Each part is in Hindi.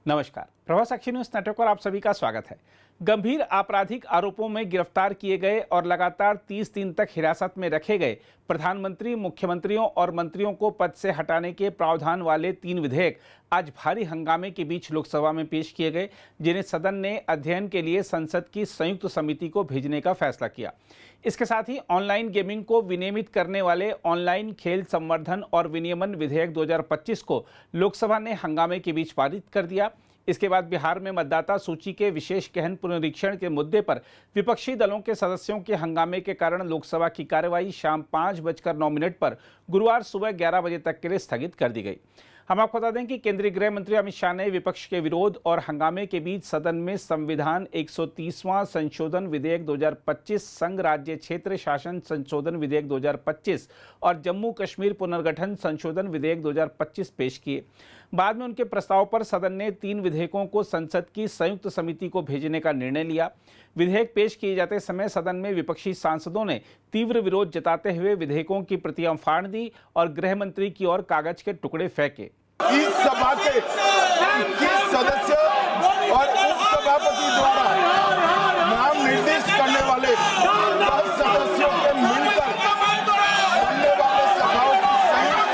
नमस्कार, प्रभात साक्षी न्यूज नेटवर्क पर आप सभी का स्वागत है। गंभीर आपराधिक आरोपों में गिरफ्तार किए गए और लगातार 30 दिन तक हिरासत में रखे गए प्रधानमंत्री, मुख्यमंत्रियों और मंत्रियों को पद से हटाने के प्रावधान वाले 3 विधेयक आज भारी हंगामे के बीच लोकसभा में पेश किए गए, जिन्हें सदन ने अध्ययन के लिए संसद की संयुक्त समिति को भेजने का फैसला किया। इसके साथ ही ऑनलाइन गेमिंग को विनियमित करने वाले ऑनलाइन खेल संवर्धन और विनियमन विधेयक 2025 को लोकसभा ने हंगामे के बीच पारित कर दिया। इसके बाद बिहार में मतदाता सूची के विशेष गहन पुनरीक्षण के मुद्दे पर विपक्षी दलों के सदस्यों के हंगामे के कारण लोकसभा की कार्यवाही शाम 5:09 पर गुरुवार सुबह 11 बजे तक के लिए स्थगित कर दी गई। हम आपको बता दें कि केंद्रीय गृह मंत्री अमित शाह ने विपक्ष के विरोध और हंगामे के बीच सदन में संविधान 130वां संशोधन विधेयक 2025, संघ राज्य क्षेत्र शासन संशोधन विधेयक 2025 और जम्मू कश्मीर पुनर्गठन संशोधन विधेयक 2025 पेश किए। बाद में उनके प्रस्ताव पर सदन ने 3 विधेयकों को संसद की संयुक्त समिति को भेजने का निर्णय लिया। विधेयक पेश किए जाते समय सदन में विपक्षी सांसदों ने तीव्र विरोध जताते हुए विधेयकों की प्रतियां फाड़ दी और गृह मंत्री की ओर कागज के टुकड़े फेंके। इस सभा के 21 सदस्य और उपसभापति द्वारा नाम निर्दिष्ट करने वाले 10 सदस्यों के मिलकर बनने वाले सभाओं की संयुक्त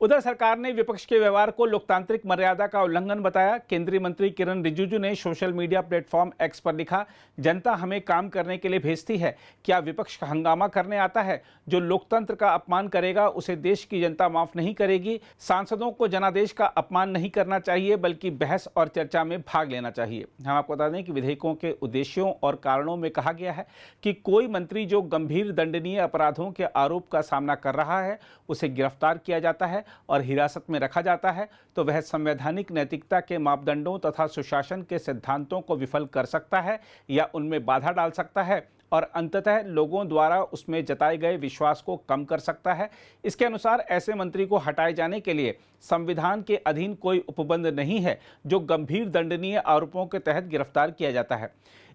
उधर सरकार ने विपक्ष के व्यवहार को लोकतांत्रिक मर्यादा का उल्लंघन बताया। केंद्रीय मंत्री किरण रिजिजू ने सोशल मीडिया प्लेटफॉर्म एक्स पर लिखा, जनता हमें काम करने के लिए भेजती है, क्या विपक्ष हंगामा करने आता है? जो लोकतंत्र का अपमान करेगा उसे देश की जनता माफ नहीं करेगी। सांसदों को जनादेश का अपमान नहीं करना चाहिए बल्कि बहस और चर्चा में भाग लेना चाहिए। हम आपको बता दें कि विधेयकों के उद्देश्यों और कारणों में कहा गया है कि कोई मंत्री जो गंभीर दंडनीय अपराधों के आरोप का सामना कर रहा है उसे गिरफ्तार किया जाता है और हिरासत में रखा जाता है तो वह संवैधानिक नैतिकता के मापदंडों तथा सुशासन के सिद्धांतों को विफल कर सकता है या उनमें बाधा डाल सकता है और अंततः लोगों द्वारा उसमें जताए गए विश्वास को कम कर सकता है। इसके अनुसार ऐसे मंत्री को हटाए जाने के लिए संविधान के अधीन कोई उपबंध नहीं है जो गंभीर दंडनीय आरोपों के तहत गिरफ्तार किया जाता है।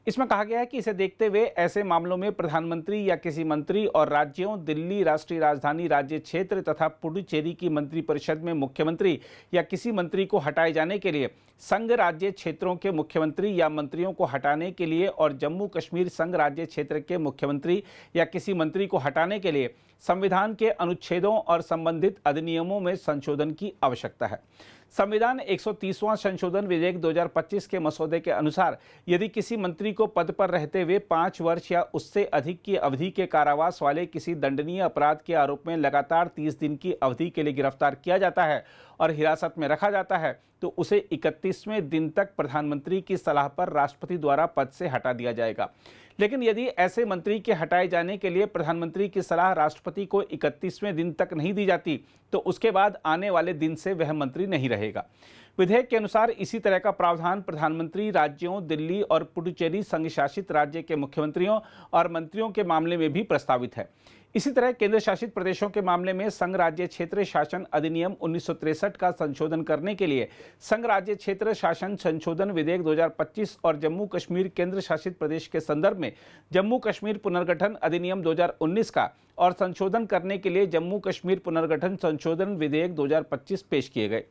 इसमें कहा गया है कि इसे देखते हुए ऐसे मामलों में प्रधानमंत्री या किसी मंत्री और राज्यों, दिल्ली, राष्ट्रीय राजधानी राज्य क्षेत्र तथा पुडुचेरी की मंत्रिपरिषद में मुख्यमंत्री या किसी मंत्री को हटाए जाने के लिए, संघ राज्य क्षेत्रों के मुख्यमंत्री या मंत्रियों को हटाने के लिए और जम्मू कश्मीर संघ राज्य क्षेत्र के मुख्यमंत्री या किसी मंत्री को हटाने के लिए संविधान के अनुच्छेदों और संबंधित अधिनियमों में संशोधन की आवश्यकता है। संविधान 130वां संशोधन विधेयक 2025 के मसौदे के अनुसार यदि किसी मंत्री को पद पर रहते हुए 5 वर्ष या उससे अधिक की अवधि के कारावास वाले किसी दंडनीय अपराध के आरोप में लगातार 30 दिन की अवधि के लिए गिरफ्तार किया जाता है और हिरासत में रखा जाता है तो उसे 31वें दिन तक प्रधानमंत्री की सलाह पर राष्ट्रपति द्वारा पद से हटा दिया जाएगा। लेकिन यदि ऐसे मंत्री के हटाए जाने के लिए प्रधानमंत्री की सलाह राष्ट्रपति को 31वें दिन तक नहीं दी जाती तो उसके बाद आने वाले दिन से वह मंत्री नहीं रहेगा। विधेयक के अनुसार इसी तरह का प्रावधान प्रधानमंत्री, राज्यों, दिल्ली और पुडुचेरी संघ शासित राज्य के मुख्यमंत्रियों और मंत्रियों के मामले में भी प्रस्तावित है। इसी तरह केंद्र शासित प्रदेशों के मामले में संघ राज्य क्षेत्र शासन अधिनियम 1963 का संशोधन करने के लिए संघ राज्य क्षेत्र शासन संशोधन विधेयक 2025 और जम्मू कश्मीर केंद्र शासित प्रदेश के संदर्भ में जम्मू कश्मीर पुनर्गठन अधिनियम 2019 का और संशोधन करने के लिए जम्मू कश्मीर पुनर्गठन संशोधन विधेयक 2025 पेश किए गए।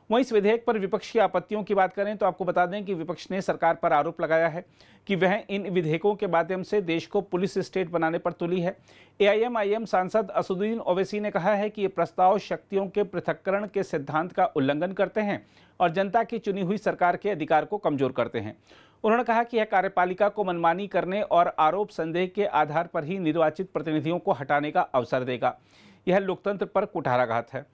वहीं इस विधेयक पर विपक्ष की आपत्तियों की बात करें तो आपको बता दें कि विपक्ष ने सरकार पर आरोप लगाया है कि वह इन विधेयकों के माध्यम से देश को पुलिस स्टेट बनाने पर तुली है। एआईएम सांसद असदुद्दीन ओवैसी ने कहा है कि ये प्रस्ताव शक्तियों के पृथक्करण के सिद्धांत का उल्लंघन करते हैं और जनता की चुनी हुई सरकार के अधिकार को कमजोर करते हैं। उन्होंने कहा कि यह कार्यपालिका को मनमानी करने और आरोप संदेह के आधार पर ही निर्वाचित प्रतिनिधियों को हटाने का अवसर देगा। यह लोकतंत्र पर कुठाराघात है।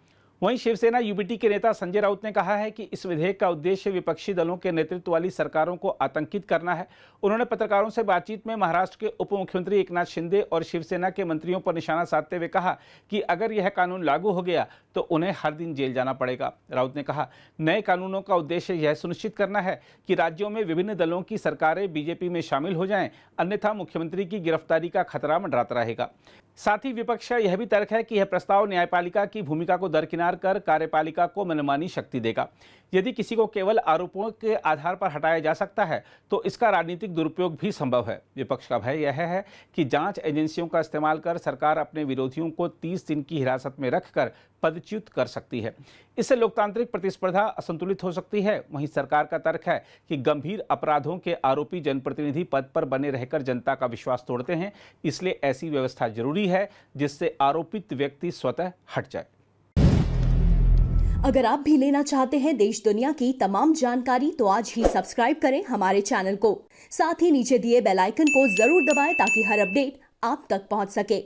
वहीं शिवसेना यूबीटी के नेता संजय राउत ने कहा है कि इस विधेयक का उद्देश्य विपक्षी दलों के नेतृत्व वाली सरकारों को आतंकित करना है। उन्होंने पत्रकारों से बातचीत में महाराष्ट्र के उप मुख्यमंत्री एकनाथ शिंदे और शिवसेना के मंत्रियों पर निशाना साधते हुए कहा कि अगर यह कानून लागू हो गया तो उन्हें हर दिन जेल जाना पड़ेगा। राउत ने कहा, नए कानूनों का उद्देश्य यह सुनिश्चित करना है कि राज्यों में विभिन्न दलों की सरकारें बीजेपी में शामिल हो जाएं, अन्यथा मुख्यमंत्री की गिरफ्तारी का खतरा मंडराता रहेगा। साथ ही विपक्ष का यह भी तर्क है कि यह प्रस्ताव न्यायपालिका की भूमिका को दरकिनार कर कार्यपालिका को मनमानी शक्ति देगा। यदि किसी को केवल आरोपों के आधार पर हटाया जा सकता है तो इसका राजनीतिक दुरुपयोग भी संभव है। विपक्ष का भय यह है कि जांच एजेंसियों का इस्तेमाल कर सरकार अपने विरोधियों को 30 दिन की हिरासत में रखकर पदच्युत कर सकती है। इससे लोकतांत्रिक प्रतिस्पर्धा असंतुलित हो सकती है। वहीं सरकार का तर्क है कि गंभीर अपराधों के आरोपी जनप्रतिनिधि पद पर बने रहकर जनता का विश्वास तोड़ते हैं, इसलिए ऐसी व्यवस्था जरूरी है जिससे आरोपित व्यक्ति स्वतः हट जाए। अगर आप भी लेना चाहते हैं देश दुनिया की तमाम जानकारी तो आज ही सब्सक्राइब करें हमारे चैनल को। साथ ही नीचे दिए बेल आइकन को जरूर दबाएं ताकि हर अपडेट आप तक पहुंच सके।